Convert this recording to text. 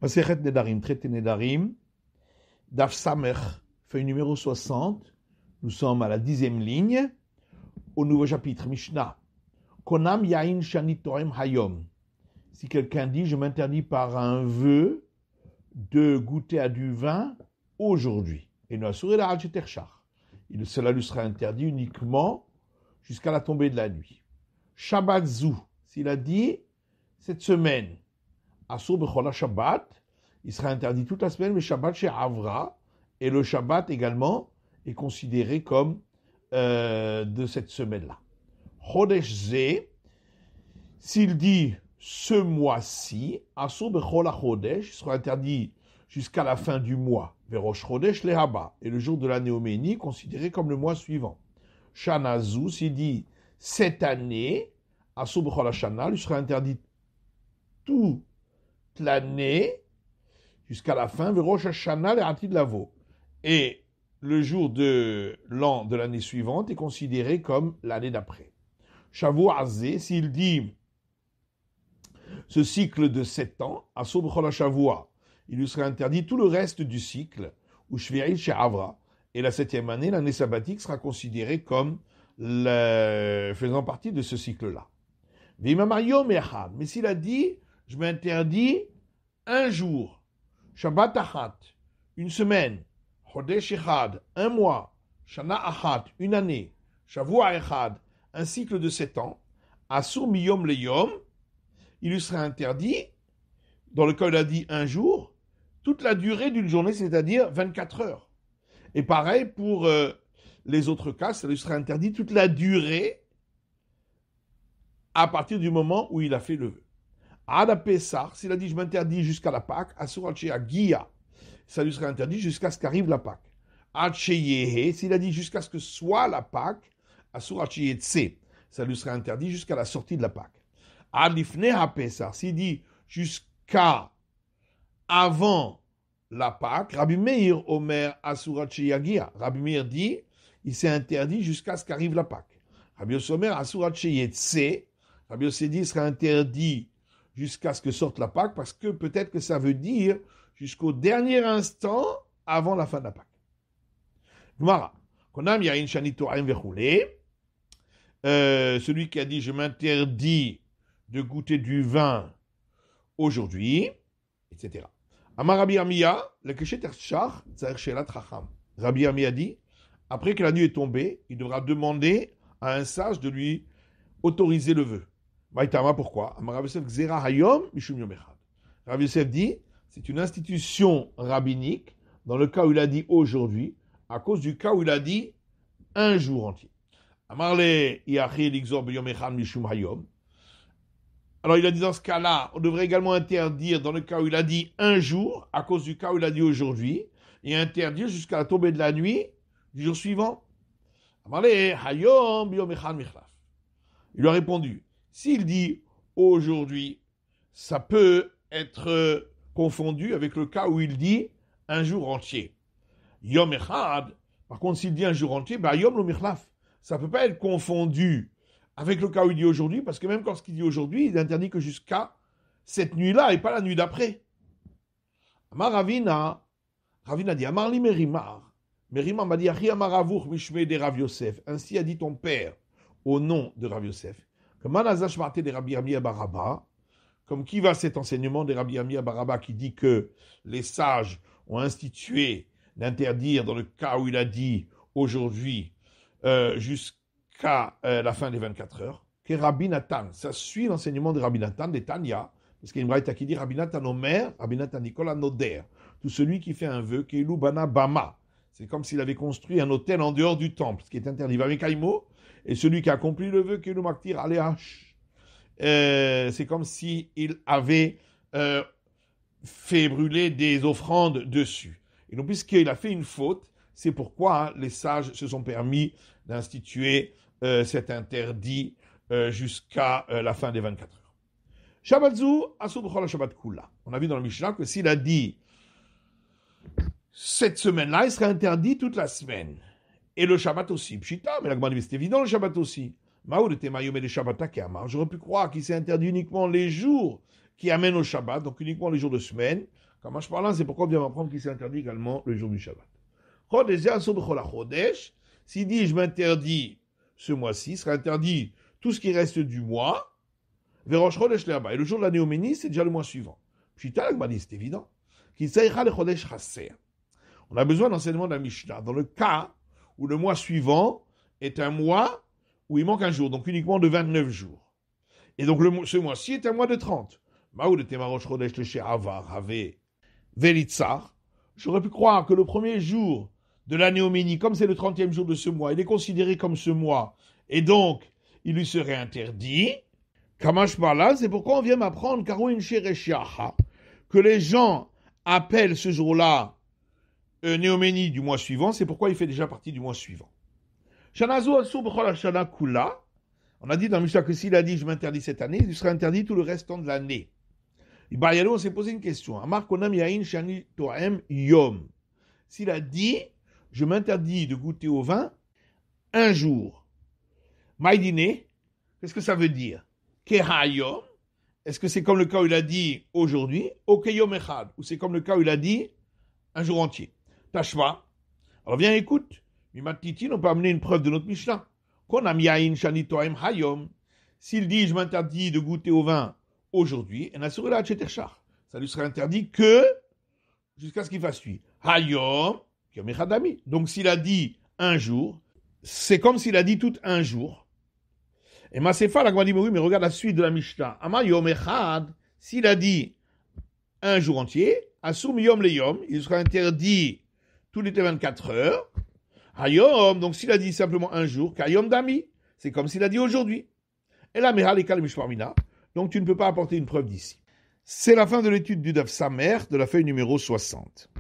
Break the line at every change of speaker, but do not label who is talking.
Masechet Nedarim, traité Nedarim, Daf Samer, feuille numéro 60. Nous sommes à la 10e ligne, au nouveau chapitre, Mishnah. Konam Yain Shani Torem Hayom. Si quelqu'un dit, je m'interdis par un vœu de goûter à du vin aujourd'hui. Et nous assurer la Terchar. Cela lui sera interdit uniquement jusqu'à la tombée de la nuit. Shabbat Zou, s'il a dit cette semaine, Asur Bechola Shabbat, il sera interdit toute la semaine, mais Shabbat chez Avra, et le Shabbat également est considéré comme de cette semaine-là. Chodesh Ze, s'il dit ce mois-ci, Asur Bechola Chodesh, il sera interdit jusqu'à la fin du mois, Verosh Chodesh Lehaba, et le jour de la Néoménie considéré comme le mois suivant. Shanazu, s'il dit cette année, Asur Bechola Shana, lui sera interdit toute l'année jusqu'à la fin, Verosh Hashana Le'atid Lavo. Et le jour de l'an de l'année suivante est considéré comme l'année d'après. Shavuot Azeh, s'il dit ce cycle de 7 ans, Asur B'chol Shavuot, il lui serait interdit tout le reste du cycle, ou Shvi'il She'avra. Et la 7e année, l'année sabbatique, sera considérée comme faisant partie de ce cycle-là. Mais s'il a dit, je m'interdis un jour, Shabbat Achat, une semaine, Chodesh Echad, un mois, Shana Achat, une année, Shavuot Echad, un cycle de 7 ans, Asur Miyom Leyom, il lui serait interdit, dans le cas où il a dit un jour, toute la durée d'une journée, c'est-à-dire 24 heures. Et pareil pour les autres cas, ça lui serait interdit toute la durée à partir du moment où il a fait le vœu. Ada Pessah, s'il a dit je m'interdis jusqu'à la Pâque, Asur Al Gia, ça lui serait interdit jusqu'à ce qu'arrive la Pâque. Ad Sheyehe, s'il a dit jusqu'à ce que soit la Pâque, Asur Al Tse, ça lui serait interdit jusqu'à la sortie de la Pâque. Ad Lifnei HaPessah, s'il dit jusqu'à avant la Pâque, Rabbi Meir Omer Asur Al Sheyagia. Rabbi Meir dit, il s'est interdit jusqu'à ce qu'arrive la Pâque. Rabbi Yossi Omer Asur Al Tse, Rabbi Yossi dit, il serait interdit jusqu'à ce que sorte la Pâque, parce que peut-être que ça veut dire jusqu'au dernier instant avant la fin de la Pâque. Gemara. Konam Yain Shani Torem Vechule. Celui qui a dit je m'interdis de goûter du vin aujourd'hui, etc. Amar Rabbi Amiya, le Keshet Terchar, Tzarech Shelat Chacham. Rabbi Amiya dit, après que la nuit est tombée, il devra demander à un sage de lui autoriser le vœu. Maïtama, pourquoi? Rav Yosef Gzera Hayom Mishum Yom Echad. Rav Yosef dit, c'est une institution rabbinique dans le cas où il a dit aujourd'hui, à cause du cas où il a dit un jour entier. Amarle Yachi Ligzor B'Yom Echad Mishum Hayom. Alors il a dit dans ce cas-là, on devrait également interdire dans le cas où il a dit un jour, à cause du cas où il a dit aujourd'hui, et interdire jusqu'à la tombée de la nuit du jour suivant. Amarle Hayom B'Yom Echad Michlaf. Il lui a répondu, s'il dit aujourd'hui, ça peut être confondu avec le cas où il dit un jour entier. Yom Echad, par contre, s'il dit un jour entier, Yom lo Michlaf. Ça ne peut pas être confondu avec le cas où il dit aujourd'hui, parce que même quand ce qu'il dit aujourd'hui, il est interdit que jusqu'à cette nuit-là et pas la nuit d'après. Amar Ravina dit, Amarli Merimar. Merimar m'a dit, Achi Amar Avuch Mishmei de Rav Yosef. Ainsi a dit ton père au nom de Rav Yosef. Comme qui va cet enseignement de Rabbi Amiya Baraba qui dit que les sages ont institué d'interdire dans le cas où il a dit aujourd'hui jusqu'à la fin des 24 heures, que Rabbi Nathan, ça suit l'enseignement de Rabbi Nathan, de Tanya, parce qu'il y a une braïta qui dit Rabbi Nathan Omer, Rabbi Nathan Nicolas Noder, tout celui qui fait un vœu, Keilu Bana Bama, c'est comme s'il avait construit un hôtel en dehors du temple, ce qui est interdit. Vamekaimo, et celui qui a accompli le vœu, Keilu Maktir Aleach, c'est comme s'il avait fait brûler des offrandes dessus. Et donc, puisqu'il a fait une faute, c'est pourquoi les sages se sont permis d'instituer cet interdit jusqu'à la fin des 24 heures. Shabbatzu, Asur B'chol Shabbat Kula. On a vu dans le Mishnah que s'il a dit cette semaine-là, il serait interdit toute la semaine. Et le Shabbat aussi. Pshita, mais la Gemara dit, c'est évident, le Shabbat aussi. J'aurais pu croire qu'il s'est interdit uniquement les jours qui amène au Shabbat, donc uniquement les jours de semaine. Comme je parle là, c'est pourquoi on vient m'apprendre qu'il s'est interdit également le jour du Shabbat. S'il dit je m'interdis ce mois-ci, sera interdit tout ce qui reste du mois. Et le jour de la néoménie, c'est déjà le mois suivant. C'est évident. On a besoin d'enseignement de la Mishnah. Dans le cas où le mois suivant est un mois où il manque un jour, donc uniquement de 29 jours. Et donc ce mois-ci est un mois de 30. J'aurais pu croire que le premier jour de la néoménie, comme c'est le 30e jour de ce mois, il est considéré comme ce mois, et donc il lui serait interdit. Kamash Barla, c'est pourquoi on vient m'apprendre que les gens appellent ce jour-là néoménie du mois suivant, c'est pourquoi il fait déjà partie du mois suivant. On a dit dans le Mishnah que s'il a dit je m'interdis cette année, il sera interdit tout le restant de l'année. On s'est posé une question. S'il a dit je m'interdis de goûter au vin un jour, Maïdine, qu'est-ce que ça veut dire? Kehayom, est-ce que c'est comme le cas où il a dit aujourd'hui, Okeyom Echad, ou c'est comme le cas où il a dit un jour entier? Tashma. Alors viens, écoute. Mimatiti, on peut amener une preuve de notre Mishnah. Konam Yain Shani Toem Hayom. S'il dit je m'interdis de goûter au vin aujourd'hui, ça lui serait interdit que jusqu'à ce qu'il fasse lui. Hayom, Kiyom Echadami. Donc s'il a dit un jour, c'est comme s'il a dit tout un jour. Et Masefa, la dit, mais oui, mais regarde la suite de la Mishnah. Ama Yom Echad, s'il a dit un jour entier, Asum Yom le Yom, il sera interdit tous les 24 heures. Hayom, donc s'il a dit simplement un jour, Kayom Dami, c'est comme s'il a dit aujourd'hui. Et là, Mehal Ekal Mishparmina, donc tu ne peux pas apporter une preuve d'ici. C'est la fin de l'étude du Daf Samer, de la feuille numéro 60.